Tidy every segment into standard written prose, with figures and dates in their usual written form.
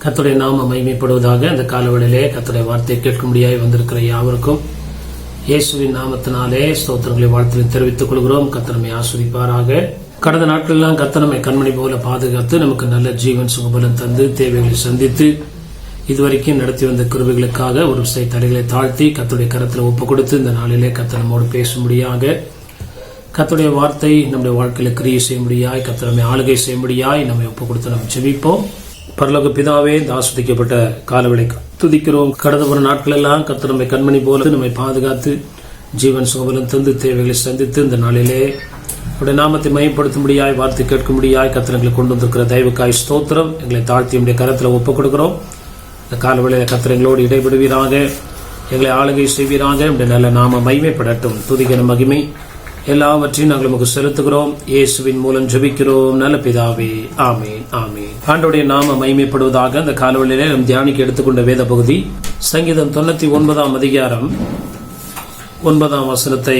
கர்த்தருடைய நாம மகிமைப்படுவதாக. அந்த காலவெளியிலே கர்த்தருடைய வார்த்தையை கேட்கும்படியாய் வந்திருக்கிற யாவருக்கும் இயேசுவின் நாமத்தினாலே ஸ்தோத்திரங்களை வாழ்த்து தெரிவித்துக் கொள்கிறோம். கர்த்தர் நம்மை ஆசீர்வதிப்பாராக. கடந்த நாட்களெல்லாம் கர்த்தர் நம்மை கண்மணி போல பாதுகாத்து நமக்கு நல்ல ஜீவன் சுகபலம் தந்து தேவைகளை சந்தித்து இதுவரைக்கும் நடத்தி வந்த கிருபைகளுக்காக ஒரு சில தடைகளை தாழ்த்தி கர்த்தருடைய கரத்தில் ஒப்புக் கொடுத்து இந்த நாளிலே கர்த்தர் நம்மோடு பேசும்படியாக, கர்த்தருடைய வார்த்தை நம்முடைய வாழ்க்கையில கிரியை செய்யும்படியாய், கர்த்தர் நம்மை ஆளுகை செய்யும்படியாய் நம்மை ஒப்புக் கொடுத்து நம்ம ஜெபிப்போம். பரலோக பிதாவே, இந்த ஆஸ்வதிக்கப்பட்ட காலவேளை துதிக்கிறோம். கடந்த ஒரு நாட்கள் எல்லாம் கர்த்தர் நம்மை கண்மணி போல நம்மை பாதுகாத்து ஜீவன் சுகபலம் தந்து தேவைகளை சந்தித்து இந்த நாளிலே அவருடைய நாமத்தை மையப்படுத்தும்படியாய், வார்த்தை கேட்கும்படியாய் கர்த்தர் எங்களை கொண்டு வந்திருக்கிற தயவுக்காய் ஸ்தோத்திரம். எங்களை தாழ்த்தி நம்முடைய கரத்தில் ஒப்புக் கொடுக்கிறோம். இந்த காலவேளையில கர்த்தர் எங்களோடு இடைபடுவீராக, எங்களை ஆளுகை செய்வீராக. நம்முடைய நல்ல நாம மகிமைப்படட்டும். துதிக்கிற மகிமை எல்லாவற்றையும் நாங்கள் நமக்கு செலுத்துகிறோம். இயேசுவின் மூலம் ஜெபிக்கிறோம் நல்ல பிதாவே, ஆமீன் ஆமீன். ஆண்டவருடைய நாம மகிமைப்படுவதாக. அந்த காலவெளியிலே நம் தியானிக்க எடுத்துக்கொண்ட வேத பகுதி சங்கீதம் 99 அதிகாரம் 9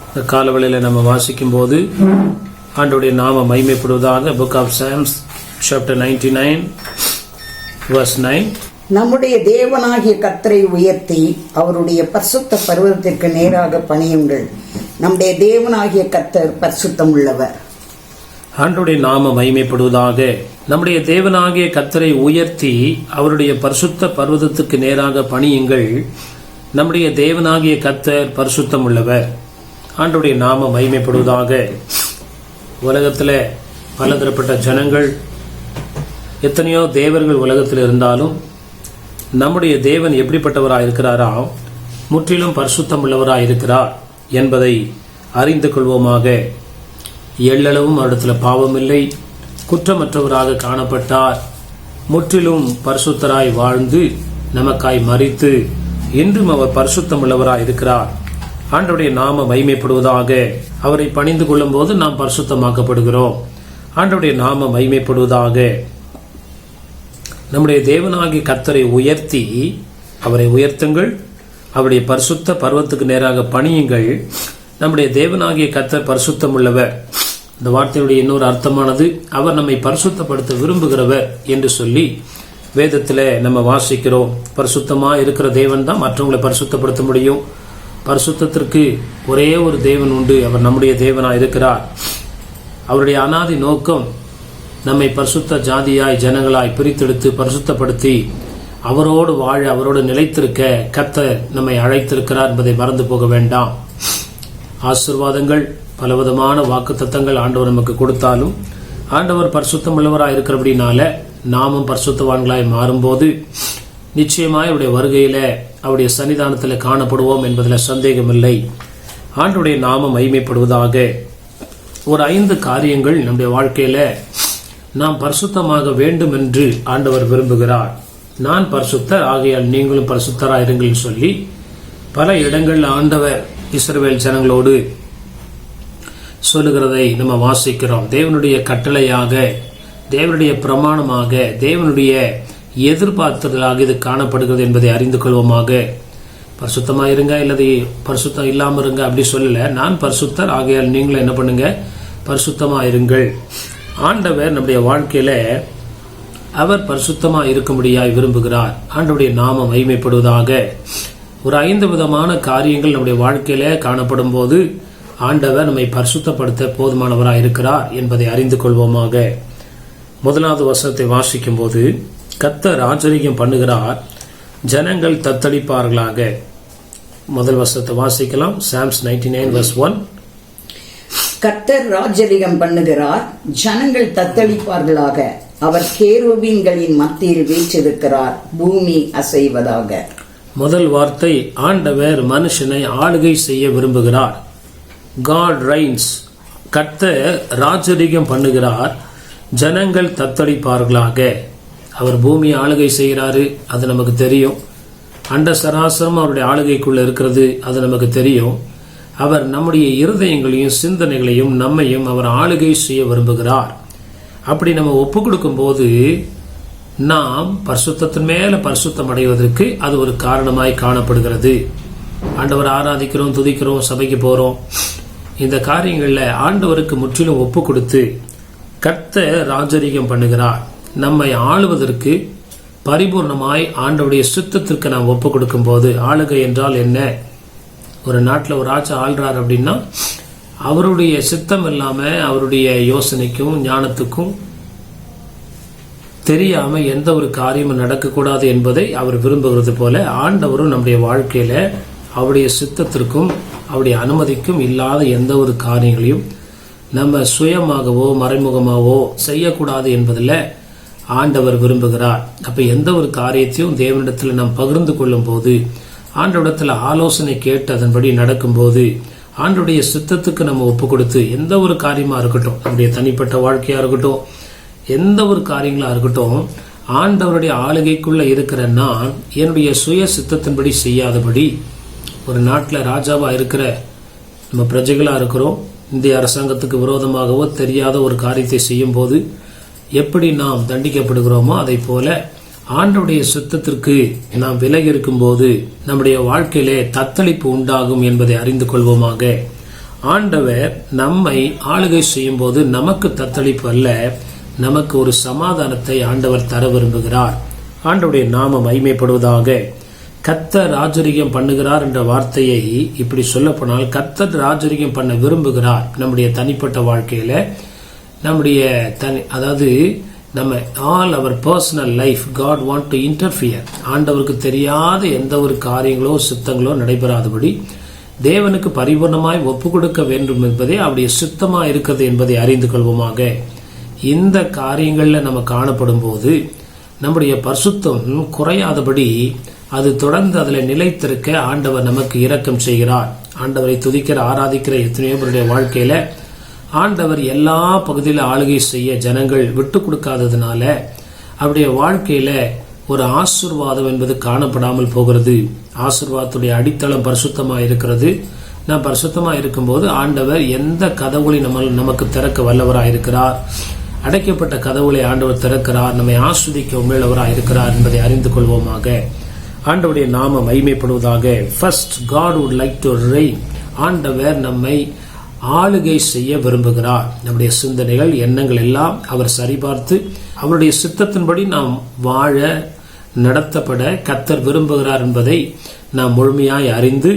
இந்த காலவெளியில நம்ம வாசிக்கும் போது ஆண்டவருடைய நாம மகிமைப்படுவதாக. Book of Psalms chapter 99 verse 9. நம்முடைய தேவனாகிய கர்த்தரை உயர்த்தி அவருடைய பரிசுத்த பர்வதத்திற்கு நேராக பணியுங்கள். நம்முடைய தேவனாகிய கர்த்தர் பரிசுத்தம் உள்ளவர். ஆண்டவருடைய நாம மகிமைப்படுவதாக. நம்முடைய தேவனாகிய கர்த்தரை உயர்த்தி அவருடைய பரிசுத்த பர்வதத்துக்கு நேராக பணியுங்கள். நம்முடைய தேவனாகிய கர்த்தர் பரிசுத்தம் உள்ளவர். ஆண்டவருடைய நாம மகிமைப்படுவதாக. உலகத்தில் பலதரப்பட்ட ஜனங்கள், எத்தனையோ தேவர்கள் உலகத்தில் இருந்தாலும் நம்முடைய தேவன் எப்படிப்பட்டவராக இருக்கிறாரா, முற்றிலும் பரிசுத்தம் உள்ளவராக இருக்கிறார் என்பதை அறிந்து கொள்வோமாக. எள்ளளவும் அவரிடத்தில் பாவமில்லை, குற்றமற்றவராக காணப்பட்டார். முற்றிலும் பரிசுத்தராய் வாழ்ந்து நமக்காய் மரித்து இன்றும் அவர் பரிசுத்தம் உள்ளவராய் இருக்கிறார். ஆண்டவருடைய நாம மகிமைப்படுவதாக. அவரை பணிந்து கொள்ளும் போது நாம் பரிசுத்தமாக்கப்படுகிறோம். ஆண்டவருடைய நாம மகிமைப்படுவதாக. நம்முடைய தேவனாகிய கர்த்தரை உயர்த்தி அவரை உயர்த்துங்கள், அவருடைய பரிசுத்த பர்வத்துக்கு நேராக பணியுங்கள். நம்முடைய தேவனாகிய கர்த்தர் பரிசுத்தம் உள்ளவர். இந்த வார்த்தையுடைய இன்னொரு அர்த்தமானது அவர் நம்மை பரிசுத்தப்படுத்த விரும்புகிறவர் என்று சொல்லி வேதத்தில் நம்ம வாசிக்கிறோம். பரிசுத்தமா இருக்கிற தேவன் தான் மற்றவங்களை பரிசுத்தப்படுத்த முடியும். பரிசுத்தத்திற்கு ஒரே ஒரு தேவன் உண்டு, அவர் நம்முடைய தேவனாய் இருக்கிறார். அவருடைய அனாதி நோக்கம் நம்மை பரிசுத்த ஜாதியாய் ஜனங்களாய் பிரித்தெடுத்து பரிசுத்தப்படுத்தி அவரோடு வாழ, அவரோடு நிலைத்திருக்க கர்த்தர் நம்மை அழைத்திருக்கிறார் என்பதை மறந்து போக வேண்டாம். ஆசீர்வாதங்கள், பலவிதமான வாக்குத்தத்தங்கள் ஆண்டவர் நமக்கு கொடுத்தாலும் ஆண்டவர் பரிசுத்தம் உள்ளவராய் இருக்கிறபடினால நாமும் பரிசுத்தவான்களாய் மாறும்போது நிச்சயமாய் அவருடைய வருகையில அவருடைய சன்னிதானத்தில் காணப்படுவோம் என்பதில் சந்தேகமில்லை. ஆண்டவருடைய நாமம் மகிமைப்படுவதாக. ஒரு 5 காரியங்கள் நம்முடைய வாழ்க்கையில நாம் பரிசுத்தமாக வேண்டும் என்று ஆண்டவர் விரும்புகிறார். நான் பரிசுத்தர், ஆகையால் நீங்களும் பரிசுத்தராயிருங்கள் சொல்லி பல இடங்களில் ஆண்டவர் இஸ்ரவேல் ஜனங்களோடு சொல்லுகிறதை நம்ம வாசிக்கிறோம். தேவனுடைய கட்டளையாக, தேவனுடைய பிரமாணமாக, தேவனுடைய எதிர்பார்த்தலாக இது காணப்படுகிறது என்பதை அறிந்து கொள்வோமாக. பரிசுத்தமா இருங்க இல்லது பரிசுத்தம் இல்லாம இருங்க அப்படி சொல்லல. நான் பரிசுத்தர், ஆகையால் நீங்களும் என்ன பண்ணுங்க, பரிசுத்தமா இருங்கள். ஆண்டவர் நம்முடைய வாழ்க்கையில அவர் பரிசுத்தமா இருக்கும்படியாய் விரும்புகிறார். ஆண்டவருடைய நாமம் மகிமைப்படுவதாக. ஒரு 5 விதமான காரியங்கள் நம்முடைய வாழ்க்கையில காணப்படும் போது ஆண்டவர் நம்மை பரிசுத்தப்படுத்த போதுமானவராய் இருக்கிறார் என்பதை அறிந்து கொள்வோமாக. 1வது வசனத்தை வாசிக்கும் போது, கர்த்தர் ஆச்சரியம் பண்ணுகிறார், ஜனங்கள் தத்தளிப்பார்களாக. முதல் வசனத்தை வாசிக்கலாம். Psalms 99 verse 1. கர்த்தர் ராஜரிகம் பண்ணுகிறார், ஜனங்கள் தத்தளிப்பார்களாக. அவர் கேருபீன்களின் மத்தியில் வீற்றிருக்கிறார், பூமி அசைவதாக. முதல் வார்த்தை, ஆண்டவர் மனுஷனை ஆளுகை செய்ய விரும்புகிறார். God reigns. கர்த்தர் ராஜரிகம் பண்ணுகிறார், ஜனங்கள் தத்தளிப்பார்களாக. அவர் பூமியை ஆளுகை செய்கிறாரு, அது நமக்கு தெரியும். அண்ட சராசரம் அவருடைய ஆளுகைக்குள்ள இருக்கிறது, அது நமக்கு தெரியும். அவர் நம்முடைய இருதயங்களையும் சிந்தனைகளையும் நம்மையும் அவர் ஆளுகை செய்ய விரும்புகிறார். அப்படி நம்ம ஒப்பு கொடுக்கும் போது நாம் பரிசுத்தத்தின் மேல பரிசுத்தம் அடைவதற்கு அது ஒரு காரணமாய் காணப்படுகிறது. ஆண்டவர் ஆராதிக்கிறோம், துதிக்கிறோம், சபைக்கு போறோம். இந்த காரியங்கள்ல ஆண்டவருக்கு முற்றிலும் ஒப்பு கொடுத்து கர்த்தர் ராஜரிகம் பண்ணுகிறார். நம்மை ஆளுவதற்கு பரிபூர்ணமாய் ஆண்டவருடைய சித்தத்திற்கு நாம் ஒப்பு கொடுக்கும் போது, ஆளுகை என்றால் என்ன? ஒரு நாட்டில் ஒரு ராஜா ஆள்றார் அப்படின்னா அவருடைய சித்தம் இல்லாம அவருடைய யோசனைக்கும் ஞானத்துக்கும் தெரியாம எந்த ஒரு காரியமும் நடக்கக்கூடாது என்பதை அவர் விரும்புகிறது போல, ஆண்டவரும் நம்முடைய வாழ்க்கையில அவருடைய சித்தத்திற்கும் அவருடைய அனுமதிக்கும் இல்லாத எந்த ஒரு காரியங்களையும் நம்ம சுயமாகவோ மறைமுகமாகவோ செய்யக்கூடாது என்பதில் ஆண்டவர் விரும்புகிறார். அப்ப எந்த ஒரு காரியத்தையும் தேவனிடத்தில் நாம் பகிர்ந்து கொள்ளும் போது, ஆண்டவரிடத்தில் ஆலோசனை கேட்டு அதன்படி நடக்கும்போது, ஆண்டவருடைய சித்தத்துக்கு நம்ம ஒப்பு கொடுத்து எந்த ஒரு காரியமா இருக்கட்டும், நம்முடைய தனிப்பட்ட வாழ்க்கையா இருக்கட்டும், எந்த ஒரு காரியங்களா இருக்கட்டும், ஆண்டவருடைய ஆளுகைக்குள்ள இருக்கிற நான் என்னுடைய சுய சித்தத்தின்படி செய்யாதபடி, ஒரு நாட்டில் ராஜாவா இருக்கிற நம்ம பிரஜைகளா இருக்கிறோம், இந்திய அரசாங்கத்துக்கு விரோதமாகவோ தெரியாத ஒரு காரியத்தை செய்யும் போது எப்படி நாம் தண்டிக்கப்படுகிறோமோ அதை போல ஆண்டவருடைய சித்தத்திற்கு நாம் விலகி இருக்கும் போது நம்முடைய வாழ்க்கையிலே தத்தளிப்பு உண்டாகும் என்பதை அறிந்து கொள்வோமாக. ஆண்டவர் நம்மை ஆளுகை செய்யும் போது நமக்கு தத்தளிப்பு அல்ல, நமக்கு ஒரு சமாதானத்தை ஆண்டவர் தர விரும்புகிறார். ஆண்டவருடைய நாமம் மகிமைப்படுவதாக. கர்த்தர் ராஜரிகம் பண்ணுகிறார் என்ற வார்த்தையை இப்படி சொல்ல போனால், கர்த்தர் ராஜரிகம் பண்ண விரும்புகிறார் நம்முடைய தனிப்பட்ட வாழ்க்கையில, நம்முடைய அதாவது நம்ம all our personal life God want to interfere. ஆண்டவருக்கு தெரியாத எந்த ஒரு காரியங்களோ சித்தங்களோ நடைபெறாதபடி தேவனுக்கு பரிபூர்ணமாய் ஒப்பு கொடுக்க வேண்டும் என்பதே அவருடைய சித்தமா இருக்கிறது என்பதை அறிந்து கொள்வோமாக. இந்த காரியங்கள்ல நம்ம காணப்படும் போது நம்முடைய பரிசுத்தம் குறையாதபடி அது தொடர்ந்து அதில் நிலைத்திருக்க ஆண்டவர் நமக்கு இரக்கம் செய்கிறார். ஆண்டவரை துதிக்கிற ஆராதிக்கிற எத்தனையோ பேருடைய வாழ்க்கையில ஆண்டவர் எல்லா பகுதியில ஆளுகை செய்ய ஜனங்கள் விட்டு கொடுக்காததுனால அவருடைய வாழ்க்கையில ஒரு ஆசீர்வாதம் என்பது காணப்படாமல் போகிறது. ஆசீர்வாதத்துடைய அடித்தளம் பரிசுத்தமா இருக்கிறது. நாம் பரிசுத்தமா இருக்கும்போது ஆண்டவர் எந்த கதவுகளை நமக்கு திறக்க வல்லவராய் இருக்கிறார், அடைக்கப்பட்ட கதவுகளை ஆண்டவர் திறக்கிறார், நம்மை ஆஸ்வதிக்க உண்மையுள்ளவராய் இருக்கிறார் என்பதை அறிந்து கொள்வோமாக. ஆண்டவருடைய நாம மகிமைப்படுவதாக. First God would like to reign. ஆண்டவர் நம்மை ஆளுகை செய்ய விரும்புகிறார். நம்முடைய சிந்தனைகள் எண்ணங்கள் எல்லாம் அவர் சரிபார்த்து அவருடைய சித்தத்தின்படி நாம் வாழ நடத்தப்பட கர்த்தர் விரும்புகிறார் என்பதை நாம் முழுமையாய் அறிந்து,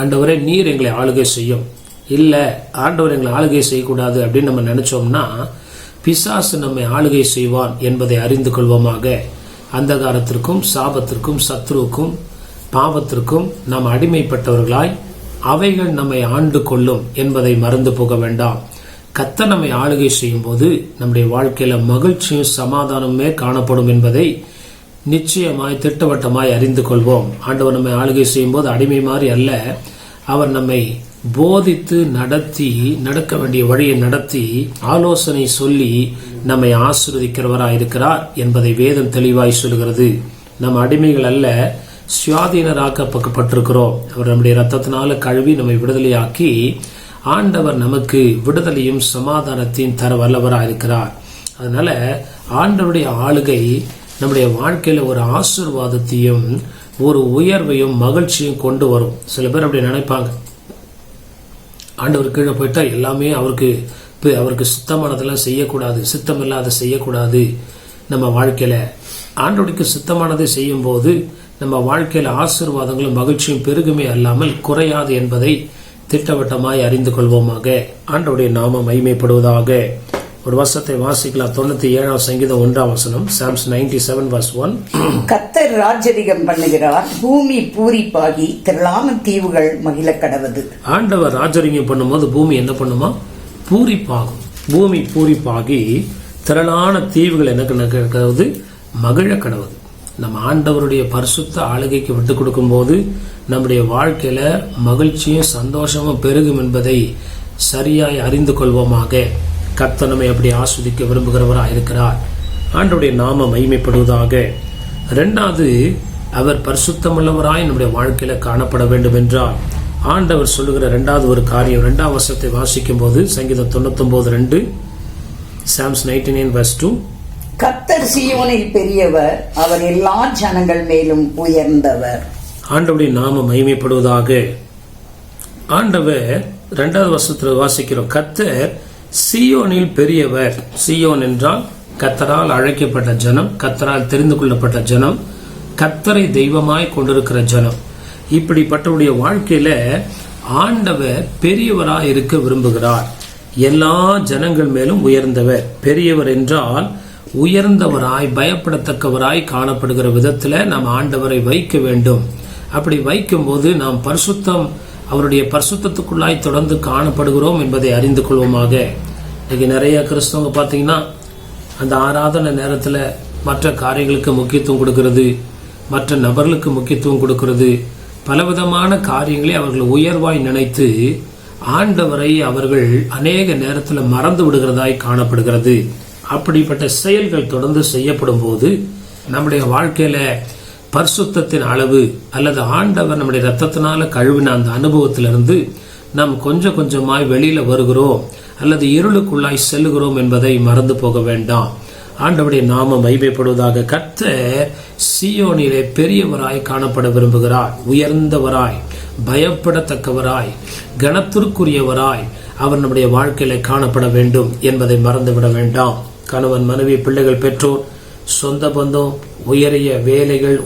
ஆண்டவரே நீர் எங்களை ஆளுகை செய்யும், இல்ல ஆண்டவர் எங்களை ஆளுகை செய்யக்கூடாது அப்படின்னு நம்ம நினைச்சோம்னா பிசாசு நம்மை ஆளுகை செய்வான் என்பதை அறிந்து கொள்வோமாக. அந்தகாரத்திற்கும் சாபத்திற்கும் சத்ருவுக்கும் பாவத்திற்கும் நாம் அடிமைப்பட்டவர்களாய் அவைகள் நம்மை ஆண்டு கொள்ளும் என்பதை மறந்து போக வேண்டாம். கர்த்தர் நம்மை ஆளுகை செய்யும் போது நம்முடைய வாழ்க்கையில மகிழ்ச்சியும் சமாதானமே காணப்படும் என்பதை நிச்சயமாய் திட்டவட்டமாய் அறிந்து கொள்வோம். ஆண்டவர் நம்மை ஆளுகை செய்யும் போது அடிமை மாதிரி அல்ல, அவர் நம்மை போதித்து நடக்க வேண்டிய வழியை நடத்தி ஆலோசனை சொல்லி நம்மை ஆசீர்வதிக்கிறவராய் இருக்கிறார் என்பதை வேதம் தெளிவாய் சொல்கிறது. நம் அடிமைகள் அல்ல, சுயாதீனராக்கப்பட்டிருக்கிறோம். அவர் நம்முடைய ரத்தத்தினால கழுவி நம்மை விடுதலையாக்கி ஆண்டவர் நமக்கு விடுதலையும் சமாதானத்தையும் தர வல்லவராக இருக்கிறார். அதனால ஆண்டவருடைய ஆளுகை நம்முடைய வாழ்க்கையில ஒரு ஆசீர்வாதத்தையும் ஒரு உயர்வையும் மகிழ்ச்சியும் கொண்டு வரும். சில பேர் அப்படி நினைப்பாங்க, ஆண்டவர் கீழே போயிட்டா எல்லாமே அவருக்கு சுத்தமானதெல்லாம் செய்யக்கூடாது, சித்தம் இல்லாத செய்யக்கூடாது. நம்ம வாழ்க்கையில ஆண்டவருக்கு சித்தமானதை செய்யும் போது நம்ம வாழ்க்கையில ஆசீர்வாதங்களும் மகிழ்ச்சியும் பெருகுமே அல்லாமல் குறையாது என்பதை திட்டவட்டமாய் அறிந்து கொள்வோமாக. ஆண்டவருடைய நாமம் மகிமைப்படுவதாக. ஒரு வசனத்தை வாசிக்கலாம். 97 சங்கீதம் 1 Psalms 97:1. கர்த்தர் ராஜரிகம் பண்ணுகிறார், பூமி பூரிப்பாகி திரளான தீவுகள் மகிழ கடவது. ஆண்டவர் ராஜரிகம் பண்ணும்போது பூமி என்ன பண்ணுமா? பூரிப்பாகும். பூமி பூரிப்பாகி திரளான தீவுகள் என்ன கடவுது? மகிழ கடவுது. நம்ம ஆண்டவருடைய பரிசுத்த ஆளுகைக்கு விட்டு கொடுக்கும் போது நம்முடைய வாழ்க்கையில மகிழ்ச்சியும் சந்தோஷமும் பெருகும் என்பதை சரியாய் அறிந்து கொள்வோமாக. கர்த்தர் நம்மை அப்படி ஆஸ்வதிக்க விரும்புகிறவராக இருக்கிறார். ஆண்டவருடைய நாம மகிமைப்படுவதாக. இரண்டாவது, அவர் பரிசுத்தமுள்ளவராய் நம்முடைய வாழ்க்கையில காணப்பட வேண்டும் என்றால் ஆண்டவர் சொல்லுகிற இரண்டாவது ஒரு காரியம், 2ஆம் வசனத்தை வாசிக்கும் போது சங்கீதம் 99:2, Psalms 99:2. கர்த்தர் சீயோனில் பெரியவர், அவர் எல்லா ஜனங்கள் மேலும் உயர்ந்தவர். ஆண்டவருடைய நாமம் மகிமைப்படுவதாக. ஆண்டவர் 2வது வசனத்தில் வாசிக்கிறோம், கர்த்தர் சீயோனில் பெரியவர். சீயோன் என்றால் கர்த்தரால் அழைக்கப்பட்ட ஜனம், கர்த்தரால் தெரிந்து கொள்ளப்பட்ட ஜனம், கர்த்தரை தெய்வமாய் கொண்டிருக்கிற ஜனம். இப்படிப்பட்டவருடைய வாழ்க்கையில ஆண்டவர் பெரியவராய் இருக்க விரும்புகிறார். எல்லா ஜனங்கள் மேலும் உயர்ந்தவர். பெரியவர் என்றால் உயர்ந்தவராய், பயப்படத்தக்கவராய் காணப்படுகிற விதத்துல நாம் ஆண்டவரை வைக்க வேண்டும். அப்படி வைக்கும் போது நாம் பரிசுத்தம், அவருடைய பரிசுத்தத்துக்குள்ளாய் தொடர்ந்து காணப்படுகிறோம் என்பதை அறிந்து கொள்வோமாக. இன்னைக்கு நிறைய கிறிஸ்தவங்க பார்த்தீங்கன்னா அந்த ஆராதனை நேரத்துல மற்ற காரியங்களுக்கு முக்கியத்துவம் கொடுக்கிறது, மற்ற நபர்களுக்கு முக்கியத்துவம் கொடுக்கிறது, பலவிதமான காரியங்களை அவர்கள் உயர்வாய் நினைத்து ஆண்டவரை அவர்கள் அநேக நேரத்தில் மறந்து விடுகிறதாய் காணப்படுகிறது. அப்படிப்பட்ட செயல்கள் தொடர்ந்து செய்யப்படும் போது நம்முடைய வாழ்க்கையில பரிசுத்தத்தின் அளவு அல்லது ஆண்டவர் நம்முடைய ரத்தத்தினால கழுவின அந்த அனுபவத்திலிருந்து நாம் கொஞ்சம் கொஞ்சமாய் வெளியில வருகிறோம் அல்லது இருளுக்குள்ளாய் செல்லுகிறோம் என்பதை மறந்து போக வேண்டாம். ஆண்டவருடைய நாமம் மகிமைப்படுவதாக. கர்த்தர் சீயோனிலே பெரியவராய் காணப்பட விரும்புகிறார். உயர்ந்தவராய், பயப்படத்தக்கவராய், கனத்திற்குரியவராய் அவர் நம்முடைய வாழ்க்கையில காணப்பட வேண்டும் என்பதை மறந்துவிட வேண்டாம். கணவன், மனைவி, பிள்ளைகள், பெற்றோர், சொந்த பந்தம், உயரிய வேலைகள்,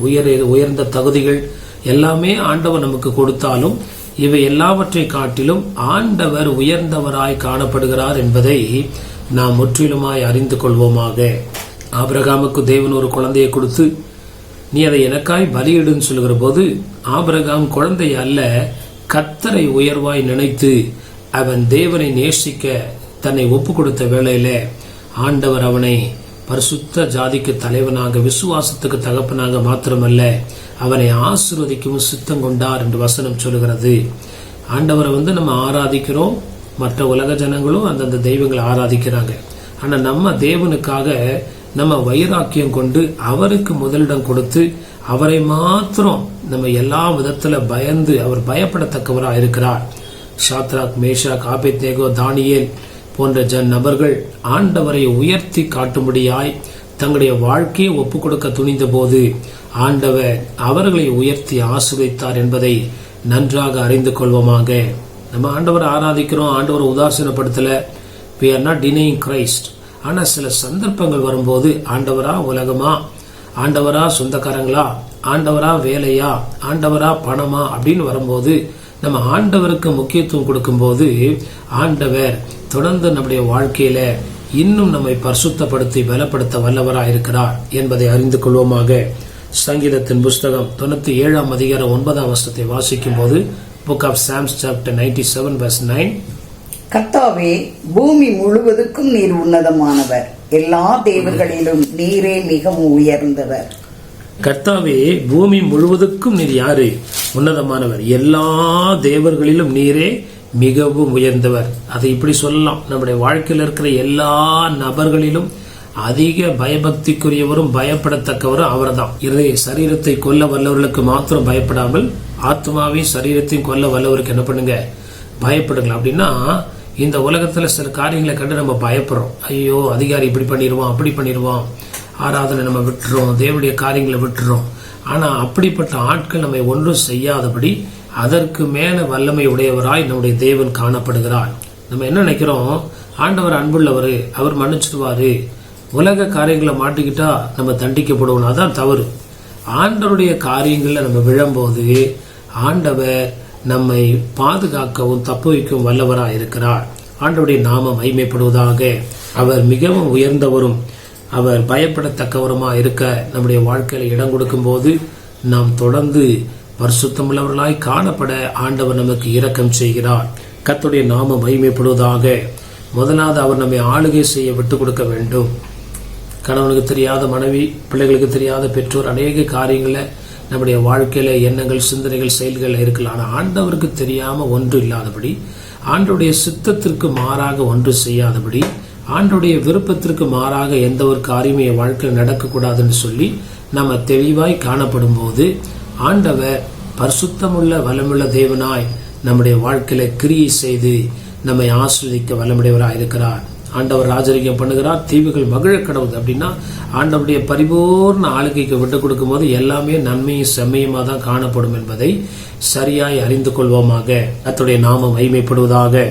உயர்ந்த தகுதிகள் எல்லாமே ஆண்டவர் நமக்கு கொடுத்தாலும் இவை எல்லாவற்றை காட்டிலும் ஆண்டவர் உயர்ந்தவராய் காணப்படுகிறார் என்பதை நாம் முற்றிலுமாய் அறிந்து கொள்வோமாக. ஆபிரகாமுக்கு தேவன் ஒரு குழந்தையை கொடுத்து நீ அதை எனக்காய் பலியிடுன்னு சொல்லுகிற போது ஆபிரகாம் குழந்தை அல்ல, கர்த்தரை உயர்வாய் நினைத்து அவன் தேவனை நேசிக்க தன்னை ஒப்பு கொடுத்த வேளையில ஆண்டவர் அவனை பரிசுத்த ஜாதிக்கு தலைவனாக, விசுவாசத்துக்கு தகப்பனாக மாத்திரமல்ல அவனை ஆசீர்வதிக்கவும் சித்தம் கொண்டார் என்று வசனம் சொல்லுகிறது. ஆண்டவரை நம்ம ஆராதிக்கிறோம், மற்ற உலக ஜனங்களும் அந்தந்த தெய்வங்களை ஆராதிக்கிறாங்க. ஆனா நம்ம தேவனுக்காக நம்ம வைராக்கியம் கொண்டு அவருக்கு முதலிடம் கொடுத்து அவரை மாத்திரம் நம்ம எல்லா விதத்துல பயந்து அவர் பயப்படத்தக்கவராக இருக்கிறார். ஷாத்ராக், மேஷாக், ஆபேத்நேகோ, தானியேல் போன்ற நபர்கள் ஆண்டவரை உயர்த்தி காட்டும்படியாய் தங்களுடைய வாழ்க்கையை ஒப்பு கொடுக்க துணிந்த போது ஆண்டவர் அவர்களை உயர்த்தி ஆசீர்வதித்தார் என்பதை நன்றாக அறிந்து கொள்வோமாக. நம்ம ஆண்டவரை ஆராதிக்கிறோம், ஆண்டவரை உதாசீனப்படுத்தல, we are not denying Christ. ஆனா சில சந்தர்ப்பங்கள் வரும்போது ஆண்டவரா உலகமா, ஆண்டவரா சொந்தக்காரங்களா, ஆண்டவரா வேலையா, ஆண்டவரா பணமா அப்படின்னு வரும்போது நம்ம ஆண்டவருக்கு முக்கியத்துவம் கொடுக்கும் போது ஆண்டவர் தொடர்ந்து நம்முடைய வாழ்க்கையில இன்னும் நம்மை பரிசுத்தப்படுத்தி பலப்படுத்த வல்லவராக இருக்கிறார் என்பதை அறிந்து கொள்வோமாக. சங்கீதத்தின் புஸ்தகம் 97 அதிகாரம் 9 வசனத்தை வாசிக்கும் போது book of Psalms chapter 97 verse 9, கர்த்தாவே, பூமி முழுவதுக்கும் நீர் உன்னதமானவர், எல்லா தேவர்களிலும் நீரே மிகவும் உயர்ந்தவர். கர்த்தாவே, பூமி முழுவதுக்கும் நீர் யாரு? உன்னதமானவர். எல்லா தேவர்களிலும் நீரே மிகவும் உயர்ந்தவர். அதை இப்படி சொல்லலாம், நம்முடைய வாழ்க்கையில் இருக்கிற எல்லா நபர்களிலும் அதிக பயபக்திக்குரியவரும் பயப்படத்தக்கவரும் அவர் தான். சரீரத்தை கொல்ல வல்லவர்களுக்கு மாத்திரம் பயப்படாமல் ஆத்மாவையும் சரீரத்தையும் கொல்ல வல்லவருக்கு என்ன பண்ணுங்க, பயப்படுங்களா. அப்படின்னா இந்த உலகத்துல சில காரியங்களை கண்டு நம்ம பயப்படுறோம். ஐயோ, அதிகாரி இப்படி பண்ணிடுவான், அப்படி பண்ணிடுவான், ஆராதனை நம்ம விட்டுறோம், தேவனுடைய காரியங்களை விட்டுறோம். ஆனா அப்படிப்பட்ட ஆட்கள் நம்மை ஒன்றும் செய்யாதபடி அதற்கு மேல வல்லமை உடையவராய் நம்முடைய தேவன் காணப்படுகிறார். நம்ம என்ன நினைக்கிறோம், ஆண்டவர் அன்புள்ளவர், அவர் மன்னிச்சிடுவாரு, உலக காரியங்களை மாட்டிக்கிட்டா நம்ம தண்டிக்கப்படுவோம். அதான் தவறு. ஆண்டவருடைய காரியங்கள்ல நம்ம விழும்போது ஆண்டவர் நம்மை பாதுகாக்கவும் தப்பு வைக்கவும் வல்லவராய் இருக்கிறார். ஆண்டவருடைய நாமம் மகிமைப்படுவதாக. அவர் மிகவும் உயர்ந்தவரும் அவர் பயப்படத்தக்கவருமா இருக்க நம்முடைய வாழ்க்கையில இடம் கொடுக்கும் போது நாம் தொடர்ந்து பரிசுத்தமுள்ளவர்களாய் காணப்பட ஆண்டவர் நமக்கு இரக்கம் செய்கிறார். கர்த்தருடைய நாமம் மகிமைப்படுவதாக. முதலாவது அவர் நம்மை ஆளுகை செய்ய விட்டு கொடுக்க வேண்டும். கணவனுக்கு தெரியாத மனைவி, பிள்ளைகளுக்கு தெரியாத பெற்றோர், அநேக காரியங்கள நம்முடைய வாழ்க்கையில எண்ணங்கள், சிந்தனைகள், செயல்கள் இருக்கலாம். ஆனால் ஆண்டவருக்கு தெரியாம ஒன்று இல்லாதபடி, ஆண்டவருடைய சித்தத்திற்கு மாறாக ஒன்று செய்யாதபடி, ஆண்டவருடைய விருப்பத்திற்கு மாறாக எந்த ஒரு காரியமே வாழ்க்கையில் நடக்கக்கூடாதுன்னு சொல்லி நம்ம தெளிவாய் காணப்படும் போது ஆண்டவர் பரிசுத்தமுள்ள வல்லமுள்ள தேவனாய் நம்முடைய வாழ்க்கையில கிரியை செய்து நம்மை ஆசீர்வதிக்க வல்லமுடையவராய் இருக்கிறார். ஆண்டவர் ராஜரிகம் பண்ணுகிறார், தீவுகள் மகிழ கடவுது. அப்படின்னா ஆண்டவருடைய பரிபூர்ண ஆளுகைக்கு விட்டு கொடுக்கும் போது எல்லாமே நன்மையும் செம்மையுமா தான் காணப்படும் என்பதை சரியாய் அறிந்து கொள்வோமாக. கர்த்தருடைய நாமம் மகிமைப்படுவதாக.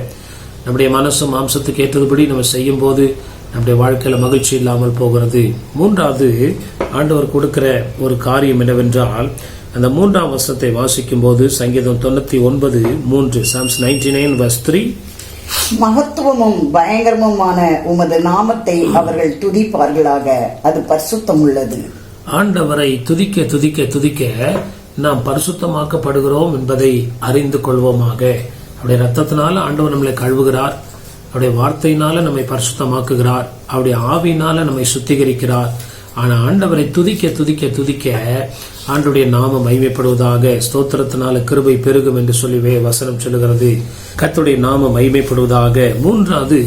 நம்முடைய மனசும் மாம்சத்துக்கு ஏற்றதுபடி நம்ம செய்யும் போது நம்முடைய வாழ்க்கையில மகிழ்ச்சி இல்லாமல் போகிறது. மூன்றாவது ஆண்டவர் கொடுக்கிற ஒரு காரியம் என்னவென்றால், அந்த 3ஆம் வசனத்தை வாசிக்கும் போது சங்கீதம் 99:3 Psalms 99:3, மகத்துவமும் பயங்கரமுமான உமது நாமத்தை அவர்கள் துதிப்பார்களாக, அது பரிசுத்தம் உள்ளது. ஆண்டவரை துதிக்க துதிக்க துதிக்க நாம் பரிசுத்தமாக்கப்படுகிறோம் என்பதை அறிந்து கொள்வோமாக. அவருடைய ரத்தத்தினால ஆண்டவர் நம்மளை கழுவுகிறார், அவருடைய வார்த்தையினால நம்மை பரிசுத்தமாக்குகிறார், அவருடைய ஆவியினால நம்மை சுத்திகரிக்கிறார். ஆனா ஆண்டவரை துதிக்க துதிக்க துதிக்க ஆண்டவருடைய நாமம் மகிமைப்படுவதாக. ஸ்தோத்திரத்தினால கிருபை பெருகும் என்று சொல்லி வசனம் சொல்லுகிறது. கர்த்தருடைய நாமம் மகிமைப்படுவதாக. மூன்றாவது,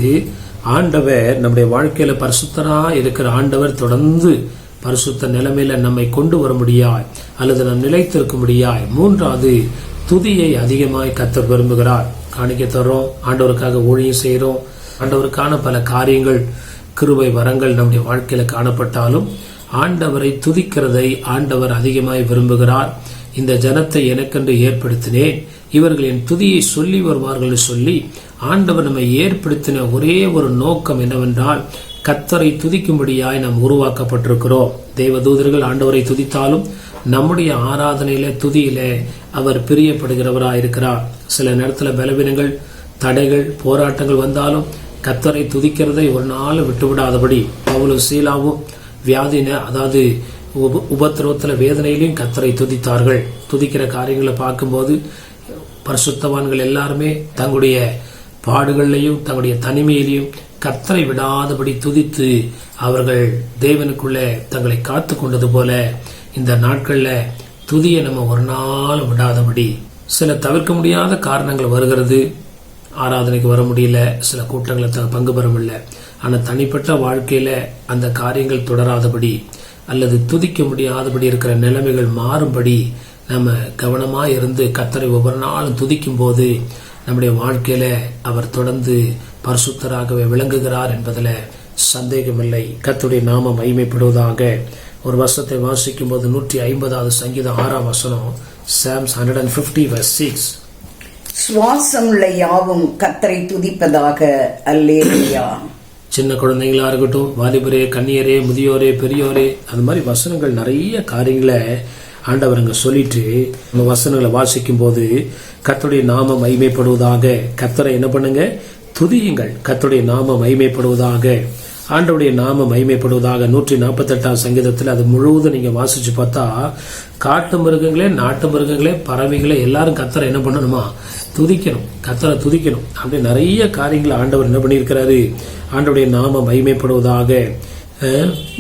ஆண்டவர் நம்முடைய வாழ்க்கையில பரிசுத்தரா இருக்கிற ஆண்டவர் தொடர்ந்து பரிசுத்த நிலைமையில நம்மை கொண்டு வர முடியாய் அல்லது நாம் நிலைத்திருக்க முடியாய். மூன்றாவது, துதியை அதிகமாய் கர்த்தர் விரும்புகிறார். காணிக்கை தர்றோம், ஆண்டவருக்காக ஊழியம் செய்யறோம், ஆண்டவருக்கான பல காரியங்கள் கிருபை வரங்கள் நம்முடைய வாழ்க்கையில காணப்பட்டாலும் ஆண்டவரை துதிக்கிறதை ஆண்டவர் அதிகமாய் விரும்புகிறார். இந்த ஜனத்தை எனக்கென்று ஏற்படுத்தினேன், இவர்கள் என் துதியை சொல்லி வருவார்கள் சொல்லி ஆண்டவர் நம்மை ஏற்படுத்தின ஒரே ஒரு நோக்கம் என்னவென்றால், கர்த்தரை துதிக்கும்படியாய் நாம் உருவாக்கப்பட்டிருக்கிறோம். தேவதூதர்கள் ஆண்டவரை துதித்தாலும் நம்முடைய ஆராதனையில துதியில அவர் பிரியப்படுகிறவராயிருக்கிறார். சில நேரத்துல பலவீனங்கள், தடைகள், போராட்டங்கள் வந்தாலும் கர்த்தரை துதிக்கிறதை ஒரு நாள் விட்டுவிடாதபடி பவுலும் சீலாவும் வியாதின, அதாவது உபத்திரவத்துல வேதனையிலையும் கர்த்தரை துதித்தார்கள். துதிக்கிற காரியங்களை பார்க்கும்போது பரிசுத்தவான்கள் எல்லாருமே தங்களுடைய பாடுகளிலையும் தங்களுடைய தனிமையிலையும் கர்த்தரை விடாதபடி துதித்து அவர்கள் தேவனுக்குள்ள தங்களை காத்து கொண்டது போல இந்த நாட்கள்ல துதியை நம்ம ஒரு நாள் விடாதபடி, சில தவிர்க்க முடியாத காரணங்கள் வருகிறது, ஆராதனைக்கு வர முடியல, சில கூட்டங்களை பங்கு பெற முடியல. ஆனா தனிப்பட்ட வாழ்க்கையில அந்த காரியங்கள் தொடராதபடி அல்லது துதிக்க முடியாதபடி இருக்கிற நிலைமைகள் மாறும்படி நம்ம கவனமா இருந்து கர்த்தரை ஒவ்வொரு நாளும் துதிக்கும் போது நம்முடைய வாழ்க்கையில அவர் தொடர்ந்து பரிசுத்தராகவே விளங்குகிறார் என்பதில் சந்தேகமில்லை. கர்த்தருடைய நாமம் மகிமைப்படுவதாக. ஒரு வசனத்தை வாசிக்கும் போது 150வது சங்கீதம் 6ஆம் வசனம் Psalms 150:6, சுவாசம் உள்ள யாவும் கர்த்தரை துதிப்பதாக, அல்லேலூயா. சின்ன குழந்தைங்களா இருக்கட்டும், வாலிபரே, கன்னியரே, முதியோரே, பெரியோரே, அது மாதிரி வசனங்கள் நிறைய காரியங்களை ஆண்டவர் அங்க சொல்லிட்டு நம்ம வசனங்களை வாசிக்கும் போது கர்த்தருடைய நாமம் மகிமைப்படுவதாக. கர்த்தரை என்ன பண்ணுங்க? துதியுங்கள். கர்த்தருடைய நாமம் மகிமைப்படுவதாக. ஆண்டவருடைய நாமம் மகிமைப்படுவதாக. 148ஆம் சங்கீதத்தில் அது முழுவதும் நீங்க வாசிச்சு பார்த்தா, காட்டு மிருகங்களே, நாட்டு மிருகங்களே, பறவைகளே எல்லாரும் கர்த்தரை என்ன பண்ணணுமா? துதிக்கணும், கர்த்தரை துதிக்கணும். அப்படி நிறைய காரியங்களை ஆண்டவர் என்ன பண்ணியிருக்கிறாரு? ஆண்டவருடைய நாமம் மகிமைப்படுவதாக.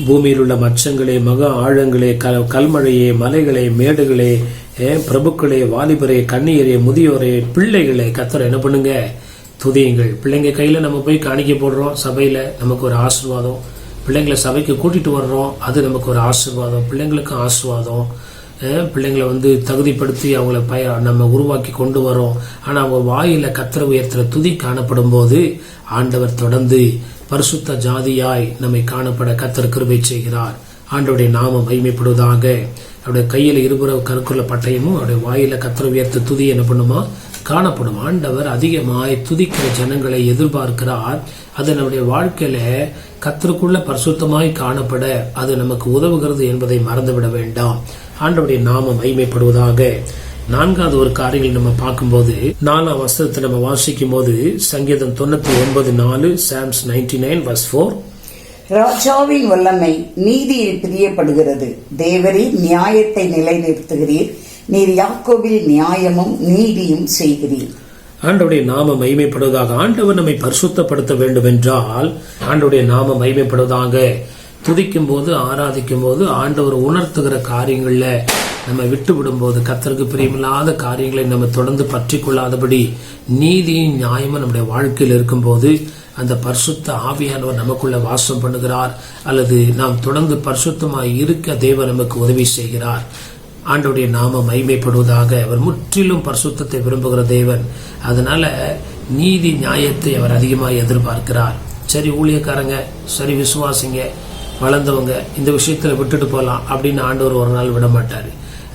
பூமியில் உள்ள மச்சங்களே, மகா ஆழங்களே, கல்மழையே, மலைகளே, மேடுகளே, பிரபுக்களே, வாலிபரே, கன்னியரே, முதியோரே, பிள்ளைகளே, கர்த்தரை என்ன பண்ணுங்க? துதியுங்கள். பிள்ளைங்க கையில நம்ம போய் காணிக்கை போடுறோம், சபையில நமக்கு ஒரு ஆசீர்வாதம். பிள்ளைங்களை சபைக்கு கூட்டிட்டு வர்றோம், அது நமக்கு ஒரு ஆசீர்வாதம். பிள்ளைங்களுக்கு ஆசீர்வாதம். பிள்ளைங்களை தகுதிப்படுத்தி அவங்கள நம்ம உருவாக்கி கொண்டு வரோம். ஆனா அவங்க வாயில கர்த்தரை உயர்த்துற துதி காணப்படும் போது ஆண்டவர் தொடர்ந்து பரிசுத்த ஜாதியாய் நம்மை காணப்பட கர்த்தர் கிருபை செய்கிறார். ஆண்டவருடைய நாமம் மகிமைப்படுவதாக. அவருடைய கையில இருபுற கருக்குள்ள பட்டயமும் அவருடைய வாயில கர்த்தரை உயர்த்த துதி என்ன பண்ணுமா? காணப்படும். ஆண்டவர் அதிகமாய் துதிக்கிற ஜனங்களை எதிர்பார்க்கிறார். அது நம்முடைய வாழ்க்கையில கர்த்தருக்குள்ள பரிசுத்தமாய் காணப்பட அது நமக்கு உதவுகிறது என்பதை மறந்துவிட வேண்டாம். ஆண்டவருடைய நாமம் மகிமைப்படுவதாக. 4வது ஒரு காரியங்கள் நம்ம பார்க்கும்போது 4ஆம் வசனத்தை நம்ம வாசிக்கும் போது சங்கீதம் 99:4 Psalms 99:4, ராஜாவின் வல்லமை நீதியில் பிரியப்படுகிறது, தேவரீர் நியாயத்தை நிலைநிறுத்துகிறீர், நீர் யாக்கோபில் நியாயமும் நீதியும் செய்கிறீர். ஆண்டவருடைய நாமம் மகிமைப்படுவதாக. ஆண்டவர் நம்மை பரிசுத்தப்படுத்த வேண்டும் என்றால் ஆண்டவருடைய நாமம் மகிமைப்படுவதாக. துதிக்கும் போது, ஆராதிக்கும் போது ஆண்டவர் உணர்த்துகிற காரியங்கள்ல நம்ம விட்டு விடும் போது, கர்த்தருக்கு பிரியமில்லாத காரியங்களை நம்ம தொடர்ந்து பற்றி கொள்ளாதபடி நீதியும் நியாயமும் நம்முடைய வாழ்க்கையில் இருக்கும் போது அந்த பரிசுத்த ஆவியானவர் நமக்குள்ள வாசம் பண்ணுகிறார். அல்லது நாம் தொடர்ந்து பரிசுத்தமாய் இருக்க தேவன் நமக்கு உதவி செய்கிறார். ஆண்டவருடைய நாமம் மகிமைப்படுவதாக. அவர் முற்றிலும் பரிசுத்தத்தை விரும்புகிற தேவன். அதனால நீதி நியாயத்தை அவர் அதிகமாக எதிர்பார்க்கிறார். சரி ஊழியக்காரங்க, சரி விசுவாசிங்க, வளர்ந்தவங்க இந்த விஷயத்துல விட்டுட்டு போலாம் அப்படின்னு ஆண்டவர் ஒரு நாள் விட மாட்டாரு.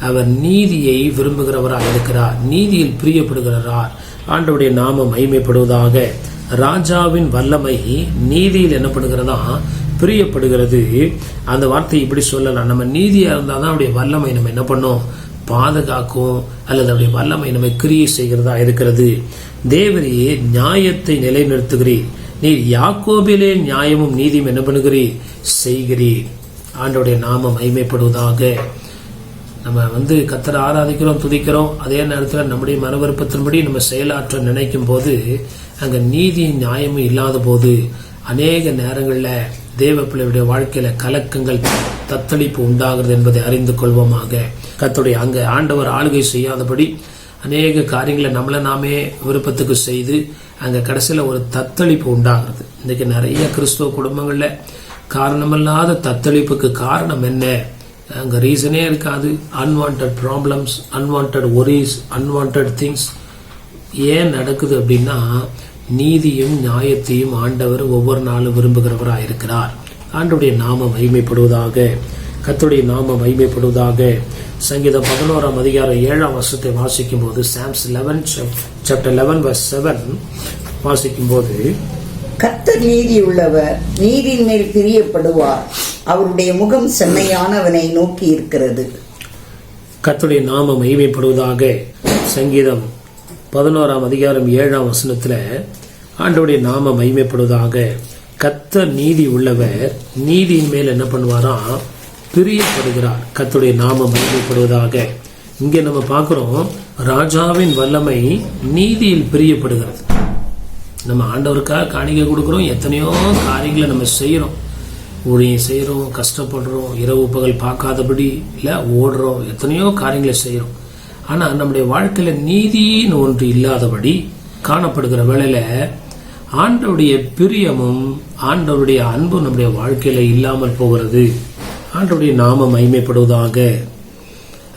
அவர் நீதியை விரும்புகிறவராக இருக்கிறார், நீதியில் பிரியப்படுகிறார். ஆண்டவருடைய நாமம் மகிமைப்படுவதாக. ராஜாவின் வல்லமை நீதியில் என்ன பண்ணுகிறதா பிரியப்படுகிறது. அந்த வார்த்தை இப்படி சொல்லலாம், நம்ம நீதியா இருந்தாதான் அவருடைய வல்லமை நம்ம என்ன பண்ணோம் பாதுகாக்கும், அல்லது அவருடைய வல்லமை நம்ம கிரியை செய்கிறதா இருக்கிறது. தேவரே நியாயத்தை நிலைநிறுத்துகிறீர், நீர் யாக்கோபிலே நியாயமும் நீதியும் என்ன பண்ணுகிறீர் செய்கிறீர். ஆண்டவருடைய நாமம் மகிமைப்படுவதாக. நம்ம கர்த்தரை ஆராதிக்கிறோம், துதிக்கிறோம், அதே நேரத்தில் நம்முடைய மன விருப்பத்தின்படி நம்ம செயலாற்ற நினைக்கும் போது அங்க நீதியும் நியாயமும் இல்லாத போது அநேக நேரங்களில் தேவ பிள்ளையுடைய வாழ்க்கையில கலக்கங்கள் தத்தளிப்பு உண்டாகிறது என்பதை அறிந்து கொள்வோமாக. கர்த்தருடைய அங்க ஆண்டவர் ஆளுகை செய்யாதபடி அநேக காரியங்களை நம்மளை நாமே விருப்பத்துக்கு செய்து அங்க கடைசியில ஒரு தத்தளிப்பு உண்டாகிறது. இன்னைக்கு நிறைய கிறிஸ்துவ குடும்பங்கள்ல காரணமில்லாத தத்தளிப்புக்கு காரணம் என்ன? அங்க ரீசனே இருக்காது. Unwanted problems, unwanted worries, unwanted things. ஏன் நடக்குது அப்படின்னா நீதியும் நியாயத்தையும் ஆண்டவர் ஒவ்வொரு நாளும் விரும்புகிறவராக இருக்கிறார். ஆண்டவருடைய நாமம் மகிமைப்படுவதாக. கர்த்தருடைய நாமம் மகிமைப்படுவதாக. சங்கீதம் 11ஆம் அதிகாரம் 7ஆம் வசனத்தை வாசிக்கும் போது, சாம்ஸ் 11:7 வாசிக்கும் போது, கர்த்தர் நீதி உள்ளவர், நீதியின் மேல் பிரியப்படுவார், அவருடைய முகம் செம்மையானவனை நோக்கி இருக்கிறது. கர்த்தருடைய நாமம் மகிமைப்படுவதாக. சங்கீதம் 11ஆம் அதிகாரம் 7ஆம் வசனத்துல ஆண்டவருடைய நாமம் மகிமைப்படுவதாக. கர்த்தர் நீதி உள்ளவர், நீதியின் மேல் என்ன பண்ணுவாராம் பிரியப்படுகிறார். கர்த்தருடைய நாமம் மகிமைப்படுவதாக. இங்க நம்ம பார்க்கிறோம், ராஜாவின் வல்லமை நீதியில் பிரியப்படுகிறது. நம்ம ஆண்டவருக்காக காணிக்கை கொடுக்கிறோம், எத்தனையோ காரியங்களை நம்ம செய்யறோம், ஊழியம் செய்யறோம், கஷ்டப்படுறோம், இரவு பகல் பார்க்காதபடி இல்ல ஓடுறோம், எத்தனையோ காரியங்களை செய்யறோம். ஆனா நம்முடைய வாழ்க்கையில நீதின்னு ஒன்று இல்லாதபடி காணப்படுகிற வேளையில ஆண்டவருடைய பிரியமும் ஆண்டவருடைய அன்பும் நம்முடைய வாழ்க்கையில இல்லாமல் போகிறது. ஆண்டவருடைய நாமம் மகிமைப்படுவதாக.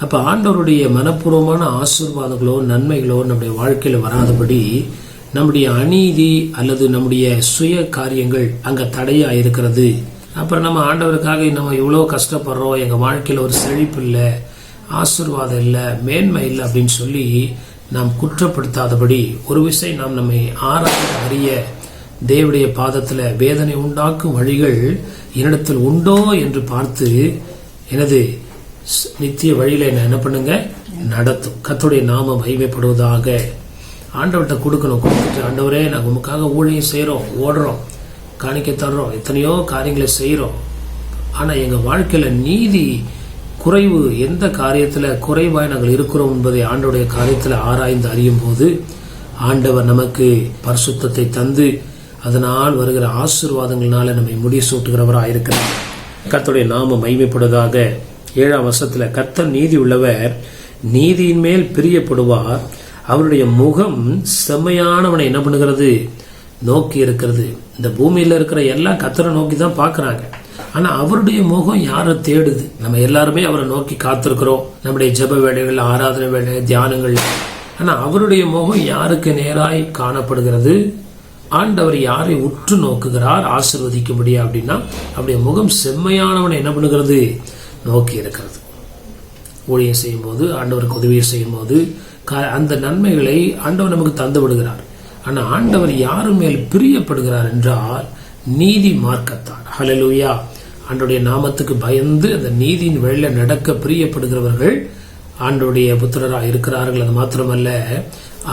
அப்ப ஆண்டவருடைய மனப்பூர்வமான ஆசீர்வாதங்களோ நன்மைகளோ நம்முடைய வாழ்க்கையில வராதபடி நம்முடைய அநீதி அல்லது நம்முடைய சுய காரியங்கள் அங்க தடையா இருக்கிறது. அப்புறம் நம்ம ஆண்டவருக்காக நம்ம எவ்வளவு கஷ்டப்படுறோம், எங்க வாழ்க்கையில ஒரு செழிப்பு இல்லை, ஆசீர்வாதம் இல்லை, மேன்மை இல்லை அப்படின்னு சொல்லி நாம் குற்றப்படுத்தாதபடி ஒரு விஷயம் நாம் நம்மை ஆராய்ந்து அறிய தேவனுடைய பாதத்துல வேதனை உண்டாக்கும் வழிகள் என்னிடத்தில் உண்டோ என்று பார்த்து எனது நித்திய வழியில என்ன பண்ணுங்க நடத்தும். கர்த்தருடைய நாமம் மகிமைப்படுவதாக. ஆண்டவர்கிட்ட கொடுக்கணும், கொடுத்துட்டு ஆண்டவரே நாங்கள் உமக்காக ஊழியம் செய்யறோம், ஓடுறோம், காணிக்கை தர்றோம், எத்தனையோ காரியங்களை செய்யறோம், ஆனா எங்க வாழ்க்கையில நீதி குறைவு, எந்த காரியத்துல குறைவாய் நாங்கள் இருக்கிறோம் என்பதை ஆண்டவருடைய காரியத்துல ஆராய்ந்து அறியும் போது ஆண்டவர் நமக்கு பரிசுத்தத்தை தந்து அதனால் வருகிற ஆசீர்வாதங்களால நம்மை முடிசூட்டுகிறவராக இருக்கிறார். கர்த்தருடைய நாமம் மகிமைப்படுவதாக. 7ஆம் வசனத்துல, கர்த்தர் நீதி உள்ளவர், நீதியின் மேல் பிரியப்படுவார், அவருடைய முகம் செம்மையானவனை என்ன பண்ணுகிறது நோக்கி இருக்கிறது. இந்த பூமியில இருக்கிற எல்லாம் கர்த்தரை நோக்கி தான் பாக்குறாங்க, ஆனா அவருடைய முகம் யாரை தேடுது? நம்ம எல்லாருமே அவரை நோக்கி காத்திருக்கிறோம், நம்முடைய ஜெப வேலைகள், ஆராதனை வேலை, தியானங்கள். ஆனா அவருடைய முகம் யாருக்கு நேராய் காணப்படுகிறது? ஆண்டவர் யாரை உற்று நோக்குகிறார் ஆசீர்வதிக்க முடியும் அப்படின்னா அவருடைய முகம் செம்மையானவனை என்ன பண்ணுகிறது நோக்கி இருக்கிறது. ஊழியம் செய்யும் போது, ஆண்டவருக்கு உதவியை செய்யும் போது அந்த நன்மைகளை ஆண்டவர் நமக்கு தந்து விடுகிறார். ஆனா ஆண்டவர் யாரு மேல் பிரியப்படுகிறார் என்றால் நீதி மார்க்கத்தார். ஹல்லேலூயா. ஆண்டவருடைய நாமத்துக்கு பயந்து அந்த நீதியின் வழியில நடக்க பிரியப்படுகிறவர்கள் ஆண்டவருடைய புத்திரராக இருக்கிறார்கள். அது மாத்திரமல்ல,